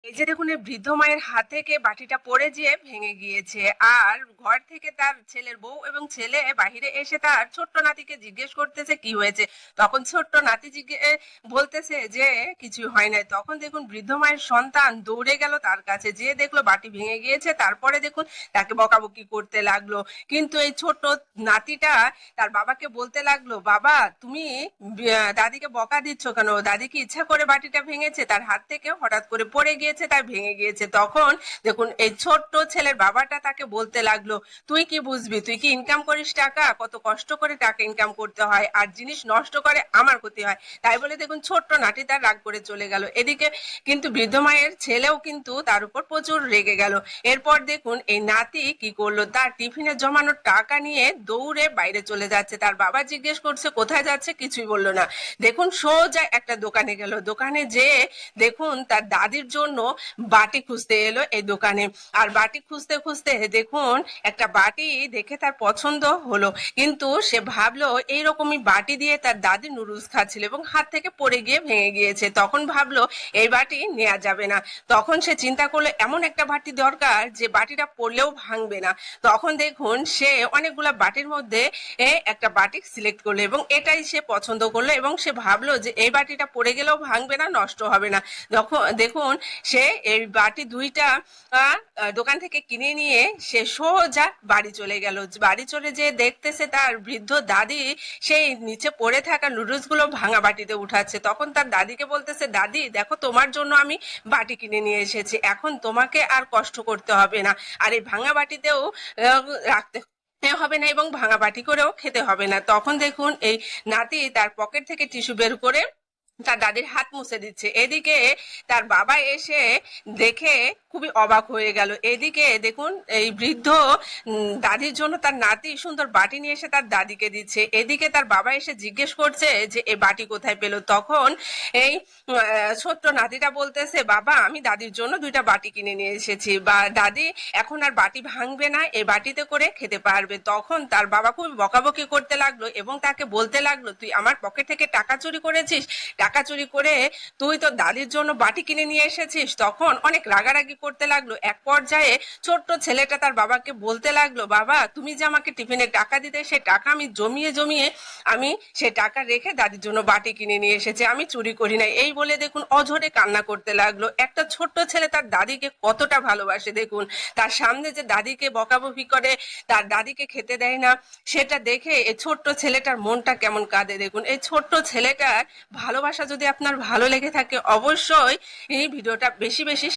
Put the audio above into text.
এই যে দেখুন, এই বৃদ্ধ মায়ের হাত থেকে বাটিটা পড়ে যেয়ে ভেঙে গিয়েছে। আর ঘর থেকে তার ছেলের বউ এবং ছেলে বাহিরে এসে তার ছোট্ট নাতিকে জিজ্ঞেস করতেছে কি হয়েছে। তখন ছোট্ট নাতি বলতেছে যে কিছুই হয় নাই। তখন দেখুন বৃদ্ধ মায়ের সন্তান দৌড়ে গেল তার কাছে, যেয়ে দেখলো বাটি ভেঙে গিয়েছে। তারপরে দেখুন তাকে বকাবকি করতে লাগলো। কিন্তু এই ছোট্ট নাতিটা তার বাবাকে বলতে লাগলো, বাবা তুমি দাদিকে বকা দিচ্ছ কেন? দাদি কি ইচ্ছা করে বাটিটা ভেঙেছে? তার হাত থেকে হঠাৎ করে পড়ে গিয়েছে, তাই ভেঙে গিয়েছে। তখন দেখুন এই ছোট্ট ছেলের বাবাটা তাকে বলতে লাগলো, তুই কি বুঝবি? তুই কি ইনকাম করিস টাকা? কত কষ্ট করে টাকা ইনকাম করতে হয়, আর জিনিস নষ্ট করে আমার ক্ষতি হয়। তাই বলে দেখুন ছোট্ট নাটি তার রাগ করে চলে গেল। এদিকে কিন্তু বৃদ্ধ মায়ের ছেলেও কিন্তু তার উপর প্রচুর রেগে গেল। এরপর দেখুন এই নাতি কি করলো, তার টিফিনে জমানো টাকা নিয়ে দৌড়ে বাইরে চলে যাচ্ছে। তার বাবা জিজ্ঞেস করছে কোথায় যাচ্ছে, কিছুই বললো না। দেখুন সোজা একটা দোকানে গেল। দোকানে যেয়ে দেখুন তার দাদির জন্য বাটি খুঁজতে এলো এই দোকানে। আর বাটি খুঁজতে খুঁজতে দেখুন একটা বাটি দেখে তার পছন্দ হলো। কিন্তু সে ভাবলো এইরকমই বাটি দিয়ে তার দাদি নুডলস খাচ্ছিল এবং হাত থেকে পড়ে গিয়ে ভেঙে গিয়েছে। তখন ভাবলো এই বাটি নেওয়া যাবে না। তখন সে চিন্তা করলো এমন একটা বাটি দরকার যে বাটিটা পড়লেও ভাঙবে না। তখন দেখুন সে অনেকগুলা বাটির মধ্যে একটা বাটি সিলেক্ট করলো এবং এটাই সে পছন্দ করলো এবং সে ভাবলো যে এই বাটিটা পড়ে গেলেও ভাঙবে না, নষ্ট হবে না। যখন দেখুন সে এই বাটি দুইটা দোকান থেকে কিনে নিয়ে সে সোজা বাড়ি চলে গেল। বাড়ি চলে যেয়ে দেখতেছে তার বৃদ্ধ দাদি সেই নিচে পড়ে থাকা নুডলস গুলো ভাঙা বাটিতে উঠাচ্ছে। তখন তার দাদিকে বলতেছে, দাদি দেখো তোমার জন্য আমি বাটি কিনে নিয়ে এসেছি, এখন তোমাকে আর কষ্ট করতে হবে না, আর এই ভাঙা বাটিতেও রাখতে হবে না এবং ভাঙা বাটি করেও খেতে হবে না। তখন দেখুন এই নাতি তার পকেট থেকে টিস্যু বের করে তার দাদির হাত মুছে দিচ্ছে। এদিকে তার বাবা এসে দেখে খুবই অবাক হয়ে গেল। এদিকে দেখুন এই বৃদ্ধ দাদির জন্য তার নাতি সুন্দর বাটি নিয়ে এসে তার দাদিকে দিচ্ছে। এদিকে তার বাবা এসে জিজ্ঞেস করছে যে এই বাটি কোথায় পেলো। তখন এই ছোট্ট নাতিটা বলতেছে, বাবা আমি দাদির জন্য দুইটা বাটি কিনে নিয়ে এসেছি, বা দাদি এখন আর বাটি ভাঙবে না, এই বাটিতে করে খেতে পারবে। তখন তার বাবা খুব বকাবকি করতে লাগলো এবং তাকে বলতে লাগলো, তুই আমার পকেট থেকে টাকা চুরি করেছিস, টাকা চুরি করে তুই তো দাদির জন্য বাটি কিনে নিয়ে এসেছিস। তখন অনেক রাগারাগি করতে লাগলো। এক পর্যায়ে ছোট্ট ছেলেটা তার বাবাকে বলতে লাগলো, বাবা তুমি যে আমাকে টিফিনে টাকা দিতে, সে টাকা আমি জমিয়ে জমিয়ে আমি সে টাকা রেখে দাদির জন্য বাটি কিনে নিয়ে এসেছি, আমি চুরি করি নাই। এই বলে দেখুন অঝরে কান্না করতে লাগলো। একটা ছোট্ট ছেলে তার দাদিকে কতটা ভালোবাসে দেখুন, তার সামনে যে দাদিকে বকাবকি করে, তার দাদিকে খেতে দেয় না, সেটা দেখে এই ছোট্ট ছেলেটার মনটা কেমন কাঁদে দেখুন। এই ছোট্ট ছেলেটার ভালোবাসা যদি আপনার ভালো লেগে থাকে অবশ্যই এই ভিডিওটা বেশি বেশি